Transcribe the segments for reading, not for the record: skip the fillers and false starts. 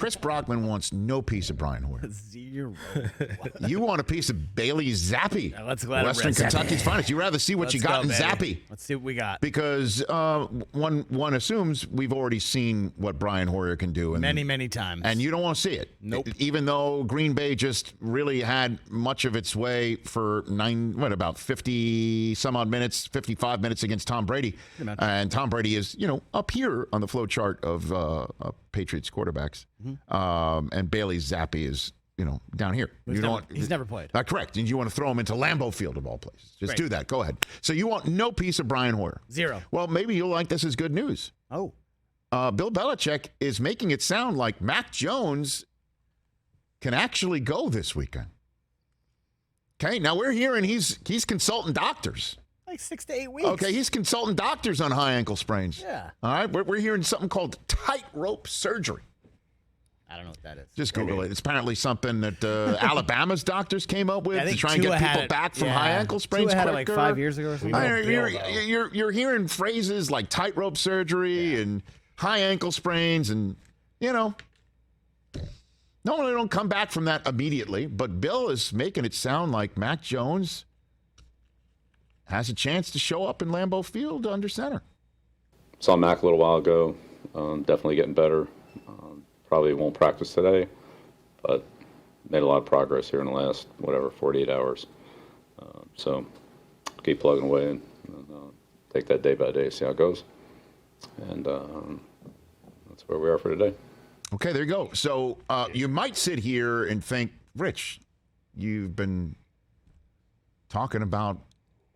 Chris Brockman wants no piece of Brian Hoyer. 0. You want a piece of Bailey Zappi. Let's let Western Kentucky's finest. You'd rather see what you got in Zappi. Let's see what we got. Because one assumes we've already seen what Brian Hoyer can do. Many times. And you don't want to see it. Nope. Even though Green Bay just really had much of its way for about 50 some odd minutes, 55 minutes against Tom Brady. And Tom Brady is, up here on the flow chart of Patriots quarterbacks. And Bailey Zappi is, down here. He's never played. Correct. And you want to throw him into Lambeau Field of all places. Just do that. Go ahead. So you want no piece of Brian Hoyer. 0. Well, maybe you'll like this as good news. Oh. Bill Belichick is making it sound like Mac Jones can actually go this weekend. Okay, now we're hearing he's consulting doctors. Like 6 to 8 weeks. Okay, he's consulting doctors on high ankle sprains. Yeah. All right, we're hearing something called tightrope surgery. I don't know what that is. Just Google it. It's apparently something that Alabama's doctors came up with to try and get people back from high ankle sprains quicker. Like 5 years ago or something. You're hearing phrases like tightrope surgery and high ankle sprains, and normally they don't come back from that immediately. But Bill is making it sound like Mac Jones has a chance to show up in Lambeau Field under center. Saw Mac a little while ago. Definitely getting better. Probably won't practice today, but made a lot of progress here in the last 48 hours. So keep plugging away and take that day by day, see how it goes. And that's where we are for today. Okay, there you go. So you might sit here and think, Rich, you've been talking about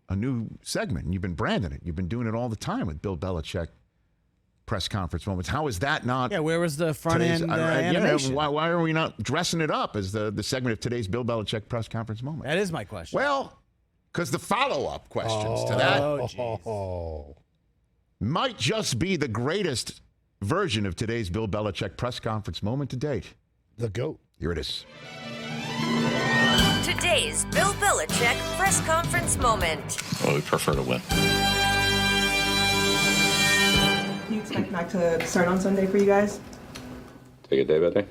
a new segment, and you've been branding it. You've been doing it all the time with Bill Belichick press conference moments. How is that not? Yeah, where was the front end animation? Why are we not dressing it up as the segment of today's Bill Belichick press conference moment? That is my question. Well, because the follow-up questions to that might just be the greatest version of today's Bill Belichick press conference moment to date. The GOAT. Here it is. Today's Bill Belichick press conference moment. Well, we prefer to win. Do you expect Mac to start on Sunday for you guys? Take it day by day.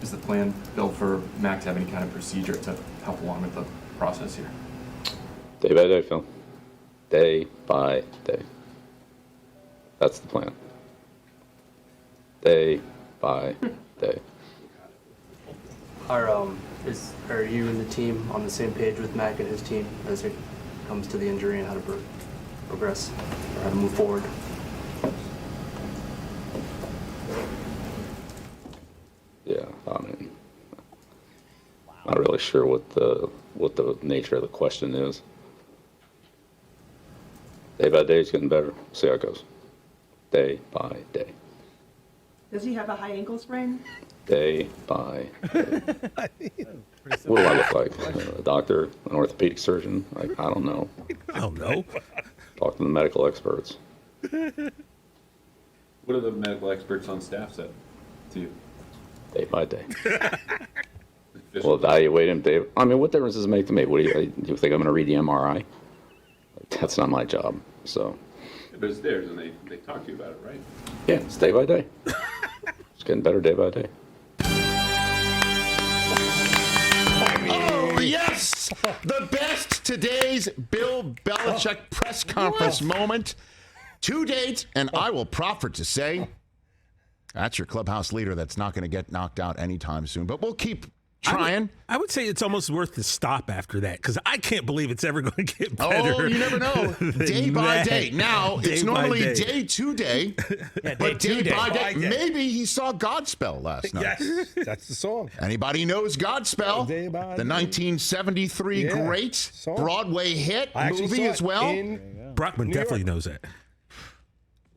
Is the plan, Bill, for Mac to have any kind of procedure to help along with the process here? Day by day, Phil. Day by day. That's the plan. Day by day. Are you and the team on the same page with Mac and his team as it comes to the injury and how to progress or how to move forward? Yeah, I mean, not really sure what the nature of the question is. Day by day, it's getting better. See how it goes. Day by day. Does he have a high ankle sprain? Day by day. What do I look like? A doctor, an orthopedic surgeon? I don't know. I don't know. Talk to the medical experts. What do the medical experts on staff say to you? Day by day. We'll evaluate him. What difference does it make to me? Do you think I'm going to read the MRI? That's not my job. So. But it's theirs, and they talk to you about it, right? Yeah, it's day by day. It's getting better day by day. Oh, yes! The best today's Bill Belichick press conference moment to date, and I will profit to say that's your clubhouse leader that's not going to get knocked out anytime soon. But we'll keep trying. I would say it's almost worth the stop after that because I can't believe it's ever going to get better. Oh, you never know. Day by day. Now, it's normally day to day, but day by day. Maybe he saw Godspell last night. Yes, that's the song. Anybody knows Godspell? Day by the 1973 great song. Broadway hit movie as well. Brockman definitely knows that.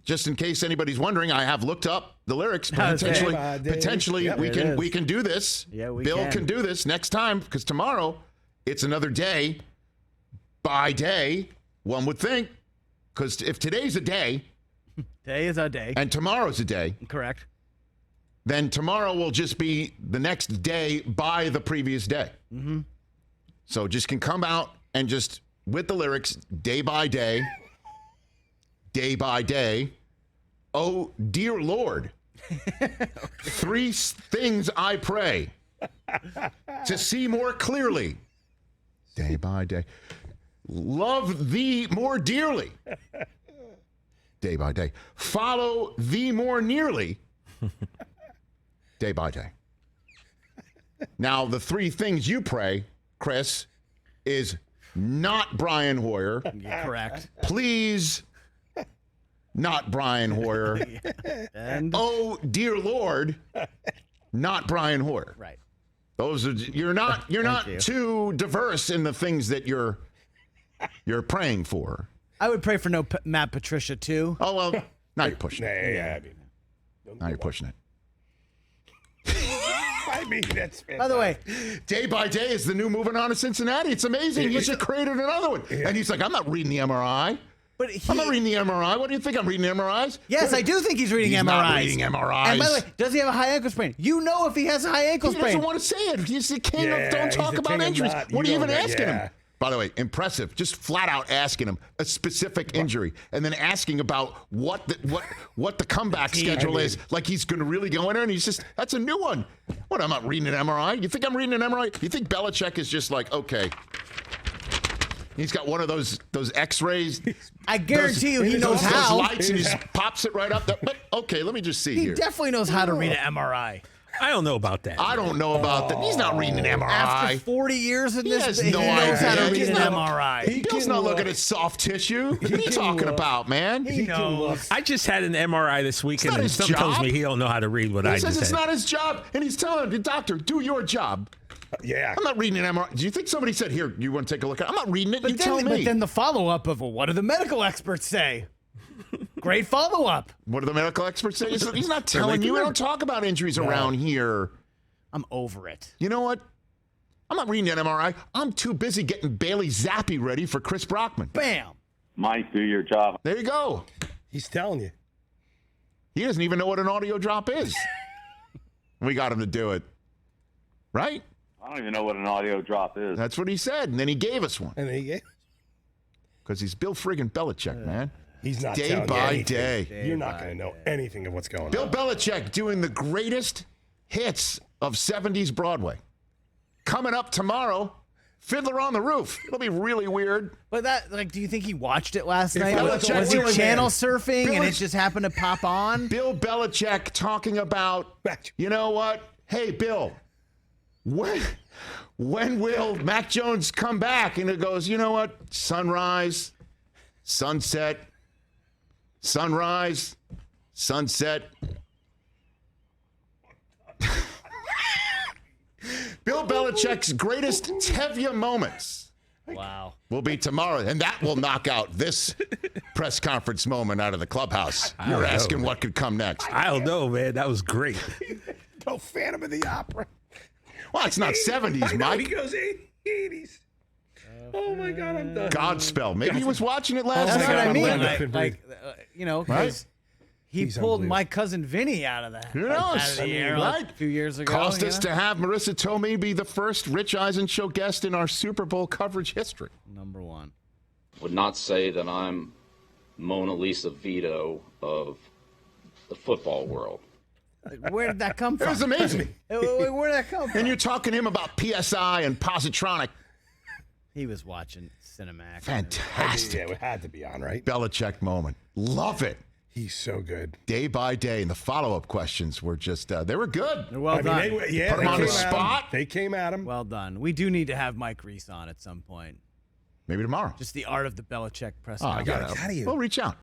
Just in case anybody's wondering, I have looked up the lyrics. Potentially, we can do this. Yeah, Bill can do this next time because tomorrow it's another day by day. One would think, because if today's a day, today is a day, and tomorrow's a day, correct? Then tomorrow will just be the next day by the previous day. Mm-hmm. So just can come out and just with the lyrics, day by day. Day by day. Oh, dear Lord. 3 things I pray to see more clearly, day by day. Love thee more dearly, day by day. Follow thee more nearly, day by day. Now, the 3 things you pray, Chris, is not Brian Hoyer. Yeah, correct. Please, not Brian Hoyer. And Oh, dear Lord, not Brian Hoyer. right. Those are you're not you. too diverse in the things that you're praying for. I would pray for no Matt Patricia too. Oh well, now you're pushing it. Yeah. Now you're pushing it. I mean, that's fantastic. By the way, Day by day is the new moving on to Cincinnati. It's amazing. He just created another one, and he's like, I'm not reading the MRI. but I'm not reading the MRI. What do you think? I'm reading the MRIs? yes, I do think he's reading He's MRIs. not reading MRIs. And by the way, does he have a high ankle sprain? You know if he has a high ankle He sprain. doesn't want to say it. He's the king Yeah, of don't he's talk the about king of injuries. not- What are you you even don't- asking yeah. him? By the way, impressive. Just flat out asking him a specific injury and then asking about what the comeback schedule is. Like he's going to really go in there and he's just, that's a new one. What, I'm not reading an MRI? You think I'm reading an MRI? You think Belichick is just like, okay. He's got one of those X-rays. I guarantee you he knows those how. lights and he just pops it right up. Okay, let me just see He here. definitely knows how to read an MRI. I don't know about that. I don't know about that. He's not reading an MRI. After 40 years in He this, has he no knows how to idea. read He's an not- MRI. Bill's not looking at soft tissue. What are you talking about, man? He knows. I just had an MRI this weekend, not and his some tells job. me he don't know how to read what He I says just it's said. not his job, and he's telling the doctor, do your job. Yeah. I'm not reading an MRI. Do you think somebody said, here, you want to take a look at it? I'm not reading it. You tell me. But then the follow-up of, well, what do the medical experts say? Great follow-up. What do the medical experts say? He's not telling you. We don't talk about injuries around here. I'm over it. You know what? I'm not reading an MRI. I'm too busy getting Bailey Zappi ready for Chris Brockman. Bam. Mike, do your job. There you go. He's telling you. He doesn't even know what an audio drop is. We got him to do it. Right? I don't even know what an audio drop is. That's what he said. And then he gave us one. And he, Because he's Bill friggin' Belichick, man. he's not Day telling you by anything. day. You're not going to know anything of what's going Bill on. Belichick doing the greatest hits of 70s Broadway. Coming up tomorrow, Fiddler on the Roof. It'll be really weird. But that, like, do you think he watched it last If night? Belichick Was he was channel in. surfing and it Belichick- just happened to pop on? Bill Belichick talking about, you know what? Hey, Bill, when will Mac Jones come back? And it goes, you know what? Sunrise, sunset, sunrise, sunset. Bill Belichick's greatest Tevye moments Wow. will be tomorrow, and that will knock out this press conference moment out of the clubhouse. You're don't asking know. what could come next. I don't know, man. That was great. Go Phantom of the Opera. Well, it's not 70s, I know, he Mike. goes 80s. Oh, my God, I'm done. Godspell. Maybe he was watching it last That's night. what I I'm mean. laughing. Like, you know, Right? because he He's pulled unbelievable. my cousin Vinny out of that. Who knows? Out of the I mean, air right? a few years ago. Caused you us know? to have Marissa Tomei be the first Rich Eisen Show guest in our Super Bowl coverage history. Number one. Would not say that I'm Mona Lisa Vito of the football world. Where did that come It from? was amazing. Where did that come from? And you're talking to him about PSI and Positronic. He was watching Cinemax. Fantastic. Yeah, it had to be on, right? Belichick moment. Love it. He's so good. Day by day. And the follow-up questions were just, they were good. Well done. Put him on the spot. They came at him. Well done. We do need to have Mike Reese on at some point. Maybe tomorrow. Just the art of the Belichick press Oh, I conference. got How do you? We'll reach out.